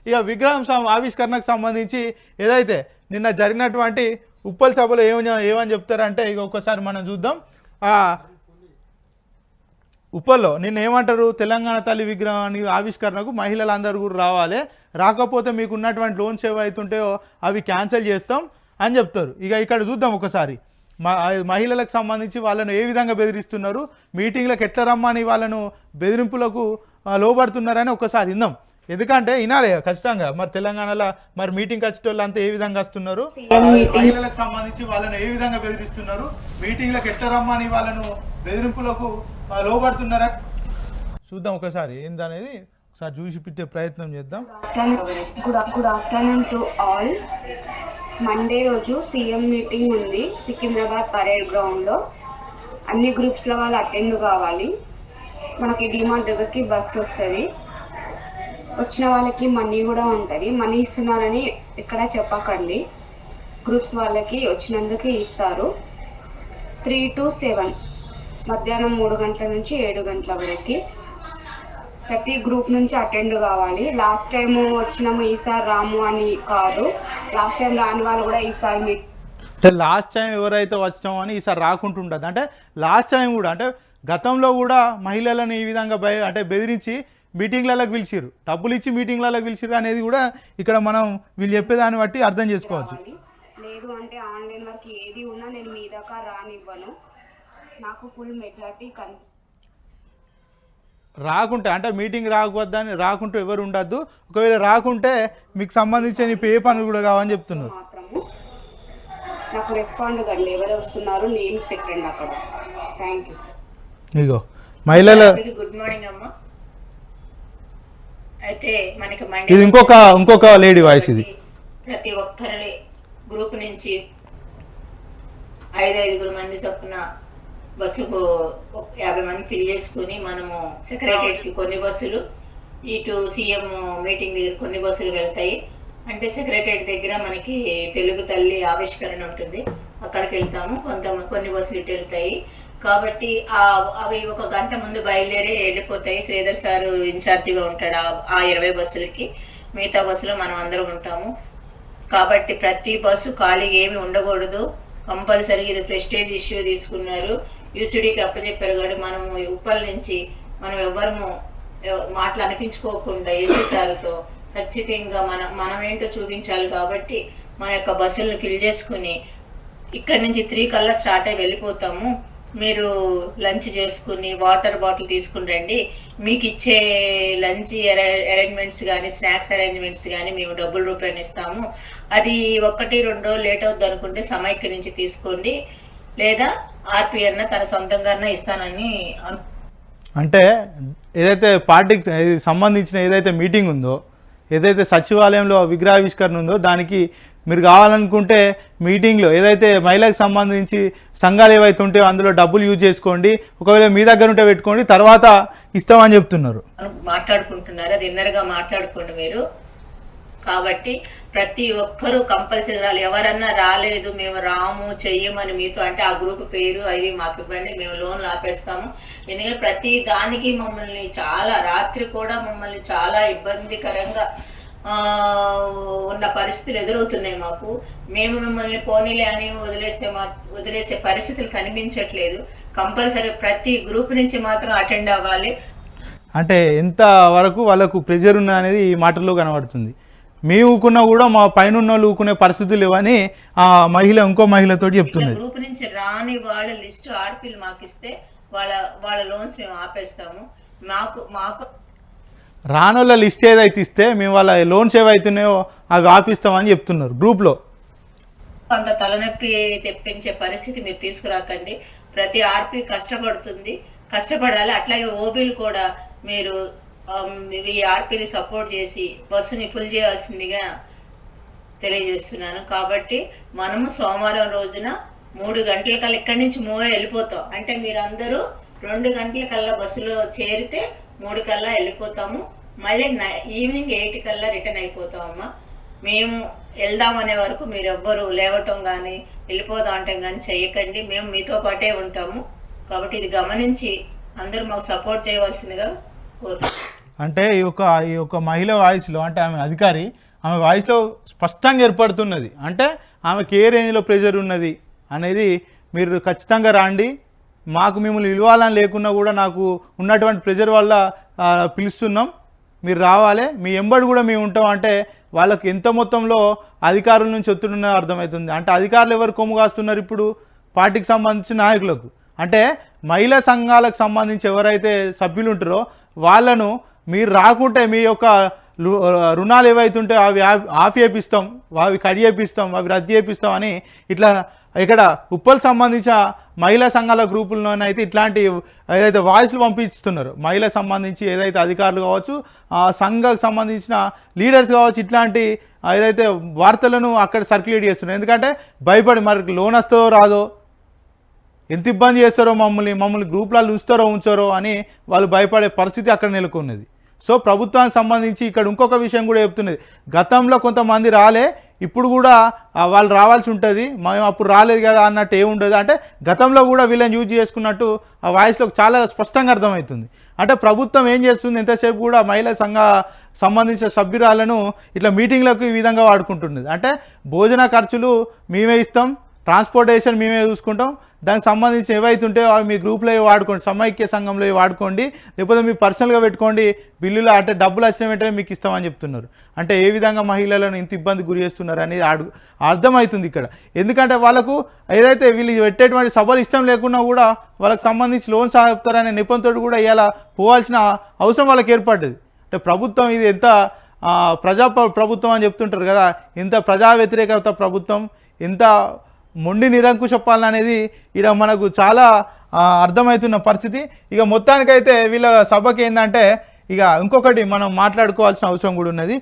ఇక విగ్రహం ఆవిష్కరణకు సంబంధించి ఏదైతే నిన్న జరిగినటువంటి ఉప్పల్ సభలో ఏమని చెప్తారంటే ఇక ఒక్కసారి మనం చూద్దాం. ఉప్పల్లో నిన్న ఏమంటారు, తెలంగాణ తల్లి విగ్రహానికి ఆవిష్కరణకు మహిళలందరూ కూడా రావాలి, రాకపోతే మీకు ఉన్నటువంటి లోన్స్ ఏవైతుంటాయో అవి క్యాన్సిల్ చేస్తాం అని చెప్తారు. ఇక ఇక్కడ చూద్దాం ఒకసారి మహిళలకు సంబంధించి వాళ్ళను ఏ విధంగా బెదిరిస్తున్నారు, మీటింగ్లకు ఎట్లా రమ్మని వాళ్ళను బెదిరింపులకు లోబడుతున్నారని ఒకసారి విందాం. ఎందుకంటే వినాలి ఖచ్చితంగా. మరి తెలంగాణలో మరి మీటింగ్ వచ్చేటోళ్ళు అంతా ఏ విధంగా వస్తున్నారు, మహిళలకు సంబంధించి వాళ్ళను ఏ విధంగా బెదిరిస్తున్నారు, మీటింగ్లకు ఎట్లా రమ్మని వాళ్ళను బెదిరింపులకు లోబడుతున్నారా చూద్దాం. ఒకసారి ఏందనేది ఒకసారి చూసి పెట్టే ప్రయత్నం చేద్దాం. Good afternoon to all. Monday రోజు సీఎం మీటింగ్ ఉంది సికింద్రాబాద్ పరేడ్ గ్రౌండ్లో. అన్ని గ్రూప్స్ల వాళ్ళు అటెండ్ కావాలి. మనకి డిమార్ట్ దగ్గరికి బస్సు వస్తుంది. వచ్చిన వాళ్ళకి మనీ కూడా ఉంటుంది. మనీ ఇస్తున్నారని ఎక్కడ చెప్పకండి. గ్రూప్స్ వాళ్ళకి వచ్చినందుకు ఇస్తారు. 3 to 7 మధ్యాహ్నం 3 గంటల నుంచి 7 గంటల వరకు ప్రతి గ్రూప్ నుంచి అటెండ్ కావాలి. లాస్ట్ టైం వచ్చినాము ఈసారి రాము అని కాదు, లాస్ట్ టైం రాని వాళ్ళు కూడా ఈసారి అంటే లాస్ట్ టైం ఎవరైతే వచ్చినామో అని ఈసారి రాకుంటుండదు. అంటే లాస్ట్ టైం కూడా అంటే గతంలో కూడా మహిళలను ఈ విధంగా అంటే బెదిరించి మీటింగ్లకు పిలిచిరు, డబ్బులు ఇచ్చి మీటింగ్లకు పిలిచిరు అనేది కూడా ఇక్కడ మనం వీళ్ళు చెప్పేదాన్ని బట్టి అర్థం చేసుకోవచ్చు. లేదు అంటే ఆన్లైన్ వర్క్ ఏది ఉన్నా నేను మీ దాకా రానివ్వను. నాకు ఫుల్ మెజారిటీ రాకుంటే అంటే మీటింగ్ రాకపోద్దని రాకుంటే ఎవరు ఉండద్దు. ఒకవేళ రాకుంటే మీకు సంబంధించిన పే పనులు కూడా కావని చెప్తున్నారు. నాకు రెస్పాండ్ కండి, ఎవరు వస్తున్నారు నేమ్ పెట్టండి అక్కడ. Thank you. ఇగో మహిళల గుడ్ మార్నింగ్ అమ్మ. అయితే మనకి ఇది ఇంకొక లేడీ వాయిస్. ఇది ప్రతి ఒక్కరి గ్రూప్ నుంచి 5 మంది చొప్పున బస్సుకు 50 మంది ఫిల్ చేసుకుని మనము సెక్రటరీకి కొన్ని బస్సులు, ఇటు సీఎం మీటింగ్ దగ్గర కొన్ని బస్సులు వెళ్తాయి. అంటే సెక్రటరీ దగ్గర మనకి తెలుగు తల్లి ఆవిష్కరణ ఉంటుంది, అక్కడికి వెళ్తాము. కొన్ని బస్సులు ఇటు వెళ్తాయి. కాబట్టి అవి 1 గంట ముందు బయలుదేరి వెళ్ళిపోతాయి. శ్రీధర్ సార్ ఇన్ఛార్జిగా ఉంటాడు ఆ 20 బస్సులకి. మిగతా బస్సులో మనం అందరం ఉంటాము. కాబట్టి ప్రతి బస్సు ఖాళీగా ఏమి ఉండకూడదు. కంపల్సరీ ఇది ప్రెస్టేజ్ ఇష్యూ తీసుకున్నారు, యూసీడీకి అప్పచెప్పారు. కాబట్టి మనము ఉప్పల్ నుంచి మనం ఎవ్వరము మాటలు అనిపించుకోకుండా ఏసీ సార్తో ఖచ్చితంగా మనం ఏంటో చూపించాలి. కాబట్టి మన యొక్క బస్సులను ఫిల్ చేసుకుని ఇక్కడి నుంచి 3 కల్లా స్టార్ట్ అయ్యి వెళ్ళిపోతాము. మీరు లంచ్ చేసుకుని వాటర్ బాటిల్ తీసుకుని రండి. మీకు ఇచ్చే లంచ్ అరేంజ్మెంట్స్ కానీ స్నాక్స్ అరేంజ్మెంట్స్ కానీ మేము డబ్బుల రూపాయలు ఇస్తాము. అది 1-2 లేట్ అవుద్ది అనుకుంటే సమైక్య నుంచి తీసుకోండి, లేదా ఆర్పీ అన్న తన సొంతంగా ఇస్తానని. అంటే ఏదైతే పార్టీకి సంబంధించిన ఏదైతే మీటింగ్ ఉందో, ఏదైతే సచివాలయంలో విగ్రహావిష్కరణ ఉందో, దానికి మీరు కావాలనుకుంటే మీటింగ్లో ఏదైతే మహిళలకు సంబంధించి సంఘాలు ఏవైతే ఉంటాయో అందులో డబ్బులు యూజ్ చేసుకోండి, ఒకవేళ మీ దగ్గర ఉంటే పెట్టుకోండి, తర్వాత ఇస్తామని చెప్తున్నారు. మాట్లాడుకుంటున్నారు, అది ఇన్నర్గా మాట్లాడుకోండి మీరు. కాబట్టి ప్రతి ఒక్కరూ కంపల్సరీ రాలి. ఎవరన్నా రాలేదు మేము రాము చెయ్యమని మీతో అంటే ఆ గ్రూప్ పేరు అవి మాకు ఇవ్వండి, మేము లోన్లు ఆపేస్తాము. ఎందుకంటే ప్రతి దానికి మమ్మల్ని చాలా రాత్రి కూడా మమ్మల్ని చాలా ఇబ్బందికరంగా ఉన్న పరిస్థితులు ఎదురవుతున్నాయి మాకు. మేము మిమ్మల్ని పోనీలే అని వదిలేసే పరిస్థితులు కనిపించట్లేదు. కంపల్సరీ ప్రతి గ్రూప్ నుంచి మాత్రం అటెండ్ అవ్వాలి. అంటే ఎంత వరకు వాళ్ళకు ప్రెజర్ ఉన్నా అనేది ఈ మాటల్లో కనబడుతుంది. మేము ఊకున్నా కూడా మా పైన ఉన్న వాళ్ళు ఊకునే పరిస్థితులు లేవని ఆ మహిళ ఇంకో మహిళతో చెప్తుంది. గ్రూప్ నుంచి రాని వాళ్ళ లిస్ట్ ఆర్పీలు మాకు ఇస్తే వాళ్ళ లోన్స్ మేము ఆపేస్తాము. మాకు రానోళ్ళ లిస్ట్ ఏదైతే ఇస్తే మేము వాళ్ళ లోన్స్ ఏవైతున్నాయో అవి ఆపిస్తామని చెప్తున్నారు గ్రూప్లో. అంత తలనొప్పి తెప్పించే పరిస్థితి మీరు తీసుకురాకండి. ప్రతి ఆర్పీ కష్టపడాలి. అట్లాగే ఓబీలు కూడా మీరు ఈ ఆర్పీని సపోర్ట్ చేసి బస్సుని ఫుల్ చేయాల్సిందిగా తెలియజేస్తున్నాను. కాబట్టి మనము సోమవారం రోజున 3 గంటల కల్లా ఇక్కడి నుంచి మూవ్ వెళ్ళిపోతాం. అంటే మీరందరూ 2 గంటల కల్లా బస్సులో చేరితే 3 కల్లా వెళ్ళిపోతాము. మళ్ళీ ఈవినింగ్ 8 కల్లా రిటర్న్ అయిపోతామమ్మా. మేము వెళ్దామనే వరకు మీరు ఎవ్వరు లేవటం కానీ వెళ్ళిపోదాం అంటే కానీ చెయ్యకండి. మేము మీతో పాటే ఉంటాము. కాబట్టి ఇది గమనించి అందరూ మాకు సపోర్ట్ చేయవలసిందిగా కోరుతున్నాను. అంటే ఈ యొక్క మహిళ వాయిస్లో అంటే ఆమె అధికారి ఆమె వాయిస్లో స్పష్టంగా ఏర్పడుతున్నది. అంటే ఆమెకి ఏ రేంజ్లో ప్రెషర్ ఉన్నది అనేది మీరు ఖచ్చితంగా రాండి, మాకు మిమ్మల్ని విలువాలని లేకున్నా కూడా నాకు ఉన్నటువంటి ప్రెషర్ వల్ల పిలుస్తున్నాం, మీరు రావాలి, మీ ఎంబడి కూడా మేము ఉంటాం అంటే వాళ్ళకి ఎంత మొత్తంలో అధికారుల నుంచి ఒత్తిడిన్నదో అర్థమవుతుంది. అంటే అధికారులు ఎవరు కొమ్ము కాస్తున్నారు ఇప్పుడు పార్టీకి సంబంధించిన నాయకులకు. అంటే మహిళా సంఘాలకు సంబంధించి ఎవరైతే సభ్యులు ఉంటారో వాళ్ళను మీరు రాకుంటే మీ యొక్క రుణాలు ఏవైతుంటే అవి ఆఫ్ చేపిస్తాం, అవి కడి చేపిస్తాం, అవి రద్దు చేపిస్తాం అని ఇట్లా ఇక్కడ ఉప్పల్ సంబంధించిన మహిళా సంఘాల గ్రూపుల్లోనైతే ఇట్లాంటి ఏదైతే వాయిస్లు పంపిస్తున్నారు మహిళా సంబంధించి ఏదైతే అధికారులు కావచ్చు, సంఘాలకు సంబంధించిన లీడర్స్ కావచ్చు, ఇట్లాంటి ఏదైతే వార్తలను అక్కడ సర్క్యులేట్ చేస్తున్నారు. ఎందుకంటే భయపడి మరి లోన్ వస్తుందో రాదో, ఎంత ఇబ్బంది చేస్తారో మమ్మల్ని గ్రూప్లలో ఉంచారో అని వాళ్ళు భయపడే పరిస్థితి అక్కడ నెలకొన్నది. సో ప్రభుత్వానికి సంబంధించి ఇక్కడ ఇంకొక విషయం కూడా చెప్తున్నది, గతంలో కొంతమంది రాలే, ఇప్పుడు కూడా వాళ్ళు రావాల్సి ఉంటుంది, మేము అప్పుడు రాలేదు కదా అన్నట్టు ఏముండదు. అంటే గతంలో కూడా వీళ్ళని యూజ్ చేసుకున్నట్టు ఆ వాయిస్లో చాలా స్పష్టంగా అర్థమవుతుంది. అంటే ప్రభుత్వం ఏం చేస్తుంది, ఎంతసేపు కూడా మహిళా సంబంధించిన సభ్యురాలను ఇట్లా మీటింగ్లకు ఈ విధంగా వాడుకుంటున్నది. అంటే భోజన ఖర్చులు మేమే ఇస్తాం, ట్రాన్స్పోర్టేషన్ మేమే చూసుకుంటాం, దానికి సంబంధించి ఏవైతుంటే అవి మీ గ్రూప్లో వాడుకోండి, సమైక్య సంఘంలో వాడుకోండి, లేకపోతే మీరు పర్సనల్గా పెట్టుకోండి, బిల్లులు అంటే డబ్బులు వచ్చిన వెంటనే మీకు ఇస్తామని చెప్తున్నారు. అంటే ఏ విధంగా మహిళలను ఇంత ఇబ్బంది గురి చేస్తున్నారు అనేది అర్థమవుతుంది ఇక్కడ. ఎందుకంటే వాళ్ళకు ఏదైతే వీళ్ళు పెట్టేటువంటి సభలు ఇష్టం లేకున్నా కూడా వాళ్ళకి సంబంధించి లోన్స్ ఆపుతారనే నెపంతో కూడా ఇలా పోవాల్సిన అవసరం వాళ్ళకి ఏర్పడ్డది. అంటే ప్రభుత్వం ఇది ఎంత ప్రభుత్వం అని చెప్తుంటారు కదా, ఎంత ప్రజా వ్యతిరేకత ప్రభుత్వం, ఎంత మొండి నిరంకుశ పాలన అనేది ఇక్కడ మనకు చాలా అర్థమవుతున్న పరిస్థితి. ఇక మొత్తానికైతే వీళ్ళ సభకి ఏంటంటే ఇక ఇంకొకటి మనం మాట్లాడుకోవాల్సిన అవసరం కూడా ఉన్నది.